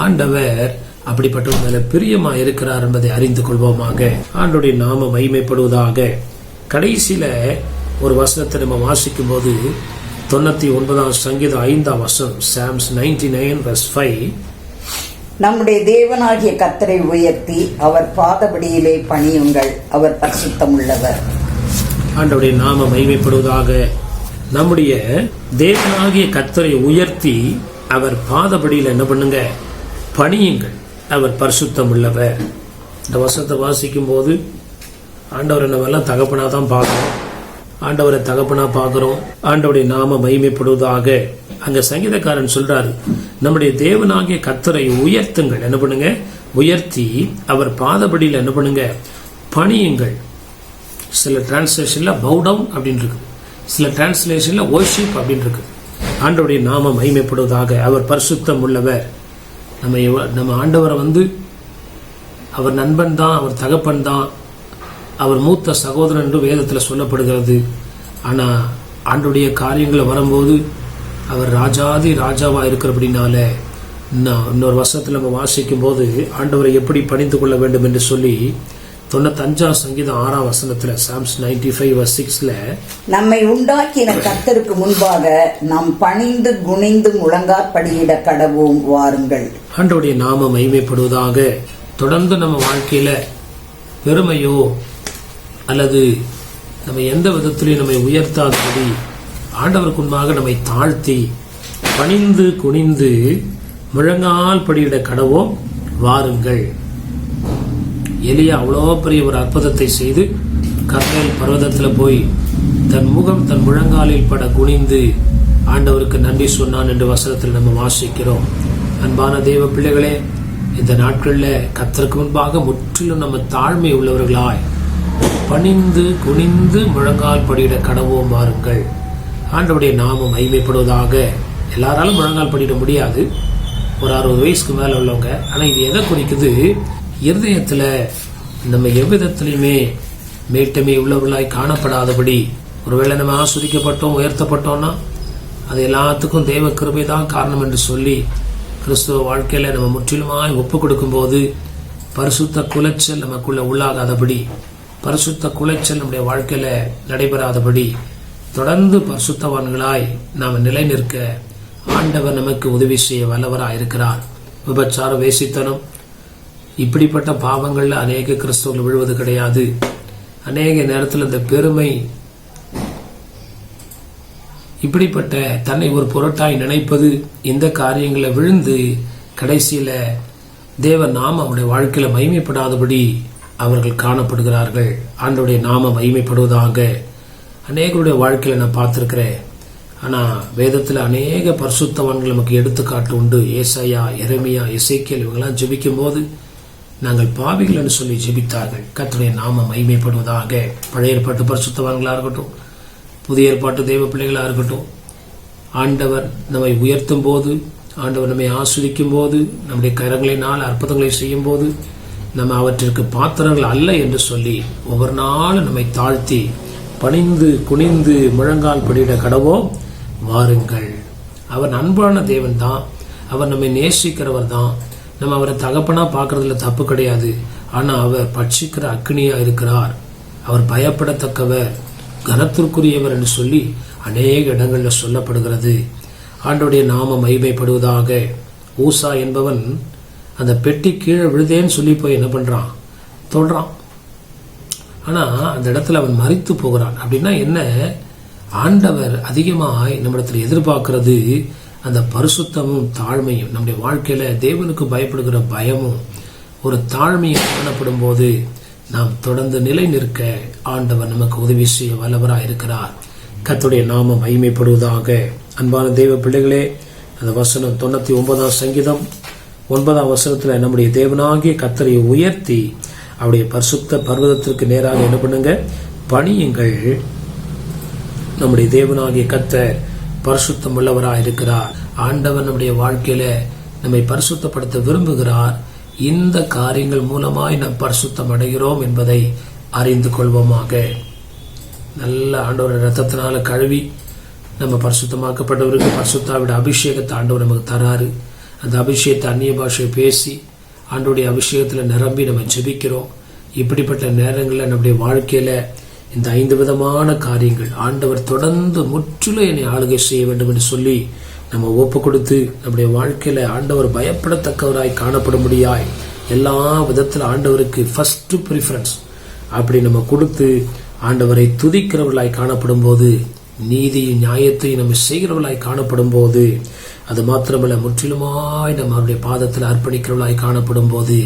ஆண்டவர் அப்படிப்பட்டவங்க மேல பிரியமா இருக்கிறார் என்பதை அறிந்து கொள்வோமாக. ஆண்டவருடைய நாமம் மகிமைப்படுவதாக. கடைசியில ஒரு வசனத்தை நம்ம வாசிக்கும் போது 99ஆம் சங்கீதம் 5ஆம் வசனம், சாம்ஸ் 99:5, நம்முடைய தேவனாகிய கர்த்தரை உயர்த்தி அவர் பாதபடியிலே பணியுங்கள், அவர் பரிசுத்தம் உள்ளவர். ஆண்டவருடைய நாமம் மகிமைப்படுவதாக. நம்முடைய தேவனாகிய கர்த்தரை உயர்த்தி அவர் பாதபடியில் என்ன பண்ணுங்க பணியுங்கள், அவர் பரிசுத்தம் உள்ளவர். இந்த வசனத்தை வாசிக்கும் போது ஆண்டவரை நம்ம எல்லாம் தகப்பனா தான் பார்க்கிறோம், ஆண்டவரை தகப்பனா பார்க்கிறோம். ஆண்டவருடைய நாம மகிமைப்படுவதாக. அங்க சங்கீதக்காரன் சொல்றாரு, நம்முடைய தேவனாகிய கர்த்தரை உயர்த்துங்கள், என்ன பண்ணுங்க உயர்த்தி அவர் பாதபடியில் என்ன பண்ணுங்க பணியுங்கள். சில டிரான்ஸ்லேஷன்ல பவ் டவுன் அப்படின்னு இருக்கு, சில டிரான்ஸ்லேஷன்ல வொர்ஷிப் அப்படின்னு இருக்கு. ஆண்டவருடைய நாம மகிமைப்படுவதாக. அவர் பரிசுத்தம் உள்ளவர். நம்ம ஆண்டவரை அவர் நண்பன் தான், அவர் தகப்பன் தான், அவர் மூத்த சகோதரன் என்று வேதத்தில் சொல்லப்படுகிறது. ஆனா ஆண்டுடைய காரியங்களை வரும்போது அவர் ராஜாதி ராஜாவா இருக்கிறபடினால இன்னொரு வருஷத்துல நம்ம வாசிக்கும் போது ஆண்டவரை எப்படி பணிந்து கொள்ள வேண்டும் என்று சொல்லி 95 சங்கீதம் 6ஆம் வசனத்துல Psalms 95:6 நம்மை உண்டாக்கின கர்த்தருக்கு முன்பாக நாம் பணிந்து குனிந்து முழங்காற்படியிட கடவோம் வாருங்கள். ஆண்டவருடைய நாம மகிமைப்படுவதாக. தொடர்ந்து நம்ம வாழ்க்கையில பெருமையோ அல்லது நம்ம எந்த விதத்திலையும் நம்மை உயர்த்தாதபடி ஆண்டவருக்கு முன்பாக நம்மை தாழ்த்தி பணிந்து குனிந்து முழங்கால் படியிட கடவோம் வாருங்கள். எலியா அவ்வளோ பெரிய ஒரு அற்புதத்தை செய்து கர்மேல் பர்வதத்தில் போய் தன் முகம் தன் முழங்காலில் பட குனிந்து ஆண்டவருக்கு நன்றி சொன்னான் என்று வசனத்தில் நம்ம வாசிக்கிறோம். அன்பான தேவ பிள்ளைகளே, இந்த நாட்களில் கர்த்தருக்கு முன்பாக முற்றிலும் நம்ம தாழ்மை உள்ளவர்களாய் பணிந்து குனிந்து முழங்கால் படியிட கடவோம் வாருங்கள். ஆண்டவருடைய நாமம் மகிமைப்படுவதாக. எல்லாராலும் முழங்கால் படியிட முடியாது, ஒரு 60 வயசுக்கு மேல உள்ளவங்க. ஆனா இது எதை குறிக்குது? இருதயத்துல நம்ம எவ்விதத்திலையுமே மேட்டமே உள்ளவர்களாய் காணப்படாதபடி, ஒருவேளை நம்ம ஆஸ்வதிக்கப்பட்டோம் உயர்த்தப்பட்டோம்னா அது எல்லாத்துக்கும் தேவ கிருபை தான் காரணம் என்று சொல்லி கிறிஸ்துவ வாழ்க்கையில நம்ம முற்றிலுமாய் ஒப்பு கொடுக்கும் போது பரிசுத்த குலைச்சல் நமக்குள்ள உள்ளாகாதபடி, பரிசுத்த குலைச்சல் நம்முடைய வாழ்க்கையில நடைபெறாதபடி தொடர்ந்து பரிசுத்தவான்களாய் நாம் நிலை நிற்க ஆண்டவர் நமக்கு உதவி செய்ய வல்லவராய் இருக்கிறார். விபச்சார, வேசித்தனம் இப்படிப்பட்ட பாவங்கள்ல அநேக கிறிஸ்தவர்கள் விழுவது கிடையாது. அநேக நேரத்தில் இந்த பெருமை, இப்படிப்பட்ட தன்னை ஒரு பொருட்டாய் நினைப்பது, இந்த காரியங்களை விழுந்து கடைசியில தேவ நாம அவருடைய வாழ்க்கையில மகிமைப்படாதபடி அவர்கள் காணப்படுகிறார்கள். ஆண்டவருடைய நாம மகிமைப்படுவதாக. அநேகருடைய வாழ்க்கையில நான் பார்த்திருக்கிறேன். ஆனா வேதத்துல அநேக பரிசுத்தவான்கள் நமக்கு எடுத்துக்காட்டு உண்டு. ஏசாயா, எரேமியா, எசேக்கியேல் இவங்கெல்லாம் ஜெபிக்கும் போது நாங்கள் பாவிகள் என்று சொல்லி ஜெபித்தார்கள். கர்த்தருடைய நாம மகிமைப்படுவதாக. பழைய ஏற்பாட்டு பரிசுத்தவான்களா இருக்கட்டும், புதிய ஏற்பாட்டு தெய்வ பிள்ளைகளா இருக்கட்டும், ஆண்டவர் நம்மை உயர்த்தும் போது, ஆண்டவர் நம்மை ஆஸ்வதிக்கும் போது, நம்முடைய கரங்களினால் அற்புதங்களை செய்யும் போது நம்ம அவற்றிற்கு பாத்திரங்கள் அல்ல என்று சொல்லி ஒவ்வொரு நாளும் நம்மை தாழ்த்தி பணிந்து குனிந்து முழங்கால் படியிட கடவோம் வாருங்கள். அவர் அன்பான தேவன் தான், அவர் நம்மை நேசிக்கிறவர் தான். நம்ம அவரை தகப்பனா பார்க்கறதுல தப்பு கிடையாது. ஆனா அவர் பட்சிக்கிற அக்னியா இருக்கிறார். அவர் பயப்படத்தக்கவர், கனத்திற்குரியவர் என்று சொல்லி அநேக இடங்கள்ல சொல்லப்படுகிறது. ஆண்டவருடைய நாம மகிமைப்படுவதாக. ஊசா என்பவன் அந்த பெட்டி கீழே விழுதேன்னு சொல்லி போய் என்ன பண்றான், தொடுறான். ஆனா அந்த இடத்துல அவன் மரித்து போகிறான். அப்படின்னா என்ன? ஆண்டவர் அதிகமாய் நம்மிடத்தில் எதிர்பார்க்கிறது அந்த பரிசுத்தமும் தாழ்மையும். நம்முடைய வாழ்க்கையில தேவனுக்கு பயப்படுகிற பயமும் ஒரு தாழ்மையும் காணப்படும் போது நாம் தொடர்ந்து நிலை நிற்க ஆண்டவர் நமக்கு உதவி செய்ய வல்லவராய் இருக்கிறார். கர்த்தருடைய நாமம் மகிமைப்படுவதாக. அன்பான தேவ பிள்ளைகளே, அந்த வசனம் 99ஆம் சங்கீதம் 9ஆம் வசனத்துல நம்முடைய தேவனாகிய கர்த்தரை உயர்த்தி அவருடைய பரிசுத்த பர்வதத்திற்கு நேராக என்ன பண்ணுங்க, பணியுங்கள். நம்முடைய தேவனாகிய கர்த்தர் பரிசுத்தம் உள்ளவராய் இருக்கிறார். ஆண்டவர் நம்முடைய வாழ்க்கையில நம்மை பரிசுத்தப்படுத்த விரும்புகிறார். இந்த காரியங்கள் மூலமாய் நாம் பரிசுத்தம் அடைகிறோம் என்பதை அறிந்து கொள்வோமாக. நல்ல ஆண்டவர் ரத்தத்தினால கழுவி நம்ம பரிசுத்தமாக்கப்பட்டவருக்கு பரிசுத்தாவிட அபிஷேகத்தை ஆண்டவர் நமக்கு தராரு. அந்த அபிஷேகத்தை அந்நிய பாஷை பேசி ஆண்டவருடைய அபிஷேகத்துல நிரம்பி நம்ம ஜெபிக்கிறோம். இப்படிப்பட்ட நேரங்களில் நம்முடைய வாழ்க்கையில இந்த 5 விதமான காரியங்கள் ஆண்டவர் தொடர்ந்து முற்றிலும் என்னை ஆளுகை செய்ய வேண்டும் என்று சொல்லி நம்ம ஒப்பு கொடுத்து நம்முடைய வாழ்க்கையில ஆண்டவர் பயப்படத்தக்கவராய் காணப்படும்படியாய் எல்லா விதத்தில் ஆண்டவருக்கு ஃபர்ஸ்ட் ப்ரிஃபரன்ஸ் அப்படி நம்ம கொடுத்து ஆண்டவரை துதிக்கிறவர்களாய் காணப்படும் போது, நீதியின் நியாயத்தையும் நம்ம செய்கிறவர்களாய் காணப்படும் போது, அது மாத்திரமல்ல முற்றிலுமாய் நம்ம அவருடைய பாதத்தில் அர்ப்பணிக்கிறவர்களாய் காணப்படும் போது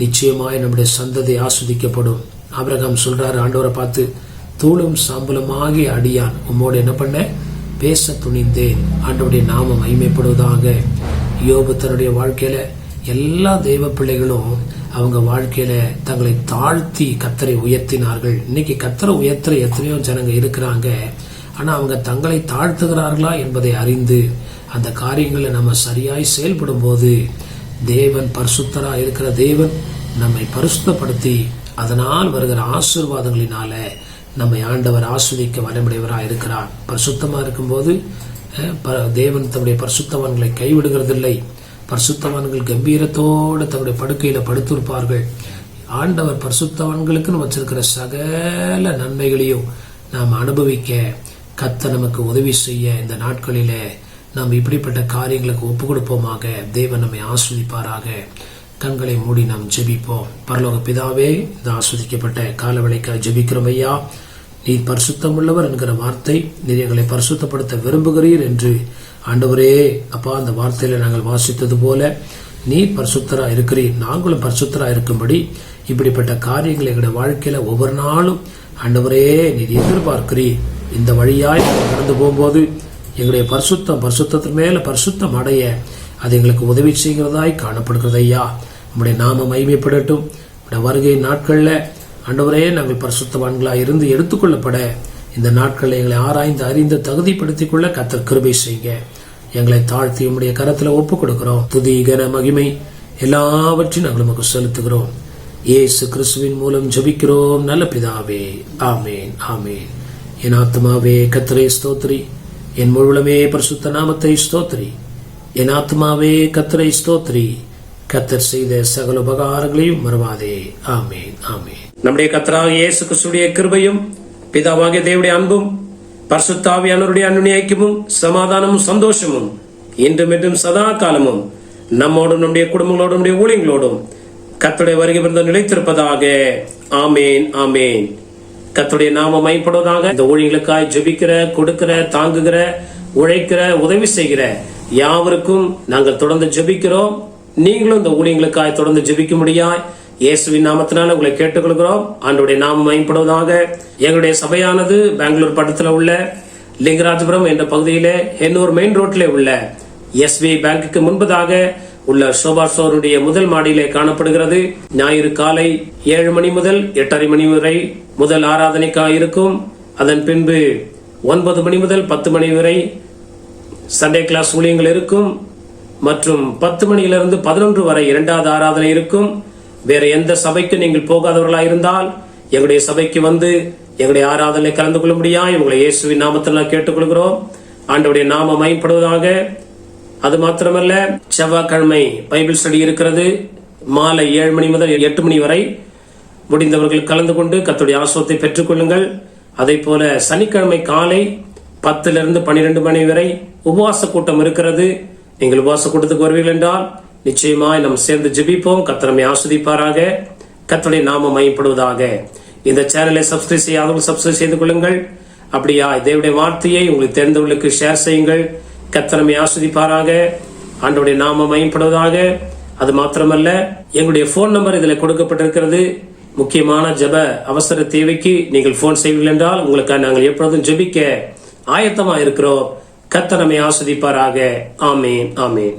நிச்சயமாய் நம்முடைய சந்ததி ஆஸ்வதிக்கப்படும். ஆபிரகாம் சொல்றாரு ஆண்டவரை பார்த்து, தூளும் சாம்பலுமாகி அடியான் உம்மோடு என்ன பண்ண பேச துணிந்தேன். ஆண்டவருடைய நாமம் மகிமைப்படுவதாக. யோபு தன்னுடைய வாழ்க்கையில எல்லா தெய்வ பிள்ளைகளும் அவங்க வாழ்க்கையில தங்களை தாழ்த்தி கர்த்தரை உயர்த்தினார்கள். இன்னைக்கு கர்த்தரை உயர்த்துற எத்தனையோ ஜனங்க இருக்கிறாங்க. ஆனா அவங்க தங்களை தாழ்த்துகிறார்களா என்பதை அறிந்து அந்த காரியங்களை நம்ம சரியாய் செயல்படும் போது தேவன் பரிசுத்தரா இருக்கிற தேவன் நம்மை பரிசுத்தப்படுத்தி அதனால் வருகிற ஆசீர்வாதங்களினால நம்மை ஆண்டவர் ஆஸ்வதிக்க வல்லமையுடையவராக இருக்கிறார். பரிசுத்தமா இருக்கும்போது தேவன் தம்முடைய பரிசுத்தவான்களை கைவிடுகிறதில்லை. பரிசுத்தவான்கள் கம்பீரத்தோடு தம்முடைய படுக்கையில படுத்திருப்பார்கள். ஆண்டவர் பரிசுத்தவான்களுக்குன்னு வச்சிருக்கிற சகல நன்மைகளையும் நாம் அனுபவிக்க கர்த்தர் நமக்கு உதவி செய்ய இந்த நாட்களிலே நாம் இப்படிப்பட்ட காரியங்களுக்கு ஒப்பு கொடுப்போமாக. தேவன் நம்மை ஆஸ்வதிப்பாராக. கண்களை மூடி நாம் ஜெபிப்போம். பரலோக பிதாவே, இந்த ஆஸ்வதிக்கப்பட்ட காலவெளிக்காக ஜெபிக்கிறோம் ஐயா. நீர் பரிசுத்தம் உள்ளவர் என்கிற வார்த்தை, நீர் எங்களை பரிசுத்தப்படுத்த விரும்புகிறீர் என்று ஆண்டவரே அப்பா அந்த வார்த்தையில நாங்கள் வாசித்தது போல நீர் பரிசுத்தரா இருக்கிறீர், நாங்களும் பரிசுத்தரா இருக்கும்படி இப்படிப்பட்ட காரியங்களை எங்களுடைய வாழ்க்கையில ஒவ்வொரு நாளும் ஆண்டவரே நீர் எதிர்பார்க்கிறீர். இந்த வழியாய் கடந்து போகும்போது எங்களுடைய பரிசுத்தத்தின் மேல பரிசுத்தம் அடைய அது எங்களுக்கு உதவி செய்கிறதாய் காணப்படுகிறது ஐயா. நம்முடைய நாம மகிமைப்படட்டும். வருகை நாட்கள்ல ஆண்டவரே நாங்கள் பரிசுத்தவான்களாய் இருந்து எடுத்துக்கொள்ளப்பட இந்த நாட்களில் எங்களை ஆராய்ந்து அறிந்து தகுதிப்படுத்திக் கொள்ள கர்த்தர் கிருபை செய்யுங்க. எங்களை தாழ்த்தி உம்முடைய கரத்துல ஒப்பு கொடுக்கிறோம். துதி கன மகிமை எல்லாவற்றையும் நாங்கள் நமக்கு செலுத்துகிறோம். இயேசு கிறிஸ்துவின் மூலம் ஜெபிக்கிறோம் நல்ல பிதாவே, ஆமேன் ஆமேன். என் ஆத்மாவே கர்த்தரை ஸ்தோத்திரி, என் முழுவதுமே பரிசுத்த நாமத்தை ஸ்தோத்திரி. என் ஆத்மாவே கர்த்தரை ஸ்தோத்திரி, கர்த்தர் செய்த சகல உபகாரங்களையும் மறவாதே. ஆமேன் ஆமேன். நம்முடைய கர்த்தராகிய இயேசு கிறிஸ்துவின் கிருபையும் பிதாவாகிய தேவனுடைய அன்பும் பரிசுத்த ஆவியானவருடைய அன்பின் ஐக்கியமும் சமாதானமும் சந்தோஷமும் இன்றும் என்றும் சதா காலமும் நம்மோடும் நம்முடைய குடும்பங்களோடும் நம்முடைய ஊழியங்களோடும் கர்த்தருடைய வருகை விருந்தம் நிலைத்திருப்பதாக. ஆமேன் ஆமேன். கர்த்தருடைய நாமம் மகிமைப்படுவதாக. இந்த ஊழியர்களுக்காய் ஜெபிக்கிற, கொடுக்கிற, தாங்குகிற, உழைக்கிற, உதவி செய்கிற யாவருக்கும் நாங்கள் தொடர்ந்து ஜெபிக்கிறோம். நீங்களும் இந்த ஊழியங்களுக்காய் தொடர்ந்து ஜெபிக்க முடியாய் இயேசுவின் நாமத்தினால உங்களை கேட்டுக்கொள்கிறோம். ஆண்டவருடைய நாமம் மகிமைப்படுவதாக. எங்களுடைய சபையானது பெங்களூர் பட்டத்துல உள்ள லிங்கராஜபுரம் என்ற பகுதியிலே எண்ணூர் மெயின் ரோட்ல உள்ள SBI பேங்குக்கு முன்பதாக உள்ள சோபா ஸ்டோருடைய முதல் மாடியிலே காணப்படுகிறது. ஞாயிறு காலை 7 மணி முதல் 8:30 மணி வரை முதல் ஆராதனைக்காக இருக்கும். அதன் பின்பு 9 மணி முதல் 10 மணி வரை சண்டே கிளாஸ் ஊழியங்கள் இருக்கும். மற்றும் 10 மணியிலிருந்து 11 வரை இரண்டாவது ஆராதனை இருக்கும். வேற எந்த சபைக்கு நீங்கள் போகாதவர்களாக இருந்தால் எங்களுடைய சபைக்கு வந்து எங்களுடைய ஆராதனை கலந்து கொள்ள முடியாது உங்களை இயேசுவின் நாமத்தில் கேட்டுக்கொள்கிறோம். ஆண்டவருடைய நாமம் மகிமைப்படுவதாக. அது மாத்திரமல்ல, செவ்வாய்க்கிழமை பைபிள் ஸ்டடி இருக்கிறது. மாலை 7 மணி முதல் 8 மணி வரை முடிந்தவர்கள் கலந்து கொண்டு கர்த்தருடைய ஆசீர்வாதத்தை பெற்றுக் கொள்ளுங்கள். அதே போல சனிக்கிழமை காலை 10 to 12 மணி வரை உபவாச கூட்டம் இருக்கிறது. நீங்கள் உபவாச கூட்டத்துக்கு வருவீர்கள் என்றால் நிச்சயமாய் நாம் சேர்ந்து ஜெபிப்போம். கர்த்தர் நம்மை ஆசீர்வதிப்பாராக. கர்த்தருடைய நாமம் மகிமைப்படுவதாக. இந்த சேனலை சப்ஸ்கிரைப் செய்யாதவர்கள் சப்ஸ்கிரைப் செய்து கொள்ளுங்கள். அப்படியா தேவனுடைய வார்த்தையை உங்களுக்கு தெரிந்தவர்களுக்கு ஷேர் செய்யுங்கள். கர்த்தர் நம்மை ஆசீர்வதிப்பாராக. ஆண்டவருடைய நாமம் மகிமைப்படுவதாக. அது மாத்திரமல்ல, எங்களுடைய போன் நம்பர் இதில் கொடுக்கப்பட்டிருக்கிறது. முக்கியமான ஜெப அவசர தேவைக்கு நீங்கள் போன் செய்வீர்கள் என்றால் உங்களுக்கு நாங்கள் எப்பொழுதும் ஜெபிக்க ஆயத்தமா இருக்கிறோம். கர்த்தர் நம்மை ஆசீர்வதிப்பாராக. ஆமேன் ஆமேன்.